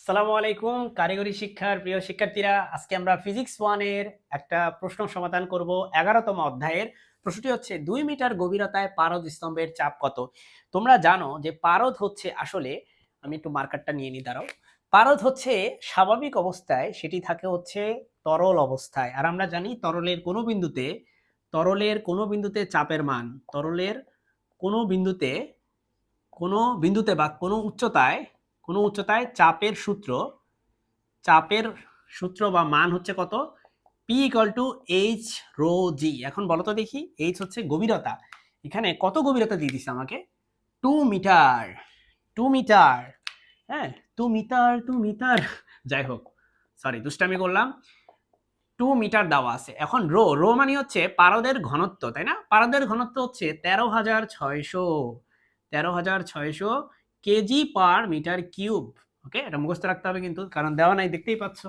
আসসালামু আলাইকুম কারিগরি শিক্ষার প্রিয় শিক্ষার্থীরা, আজকে আমরা ফিজিক্স 1 এর একটা প্রশ্ন সমাধান করব। 11তম অধ্যায়ের প্রশ্নটি হচ্ছে 2 মিটার গভীরতায় পারদ স্তম্ভের চাপ কত? তোমরা জানো যে পারদ হচ্ছে আসলে, আমি একটু মার্কারটা নিয়ে নিই, দাঁড়াও। পারদ হচ্ছে স্বাভাবিক অবস্থায় সেটি থাকে হচ্ছে তরল অবস্থায়, আর আমরা জানি তরলের কোনো বিন্দুতে চাপের মান, তরলের কোনো বিন্দুতে বা কোনো উচ্চতায় চাপের সূত্র বা মান হচ্ছে কত? P equal to h rho g. এখন বলো তো দেখি, এইচ হচ্ছে গভীরতা, এখানে কত গভীরতা দিয়ে দিছে আমাকে? 2 মিটার। 2 মিটার, হ্যাঁ, 2 মিটার যাই হোক, সরি দুষ্টামি করলাম। 2 মিটার দেওয়া আছে। এখন রো রো মানে হচ্ছে পারদের ঘনত্ব, তাই না? পারদের ঘনত্ব হচ্ছে 13,600 কেজি পার মিটার কিউব। ওকে, এটা মুখস্থ রাখতে হবে কিন্তু, কারণ দেওয়া নাই, দেখতেই পাচ্ছ।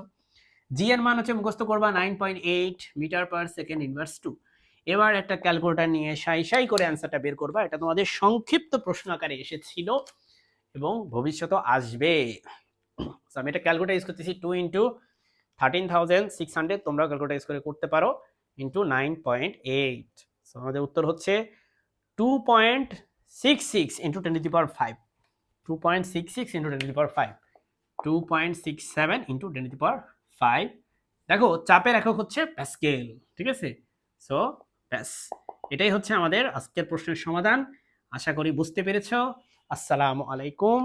জি এর মান হচ্ছে মুখস্থ করবা 9.8 মিটার পার সেকেন্ড ইনভার্স 2। এবার একটা ক্যালকুলেটর নিয়ে সাই করে অ্যান্সারটা বের করবা। এটা তোমাদের সংক্ষিপ্ত প্রশ্ন আকারে এসেছিল এবং ভবিষ্যতে আসবে। আমি এটা ক্যালকুলেটর ইউজ করতেছি, 2 ইন্টু 13,600, তোমরা ক্যালকুলেটর ইউজ করে করতে পারো, ইন্টু 9.8। সো আমাদের উত্তর হচ্ছে 2.66 into 10 to the power 5, 2.66 into 10 to the power 5, 2.67 into 10 to the power 5। দেখো, চাপের একক হচ্ছে প্যাসকেল, ঠিক আছে? সো ব্যাস, এটাই হচ্ছে আমাদের আজকের প্রশ্নের সমাধান। আশা করি বুঝতে পেরেছো। আসসালামু আলাইকুম।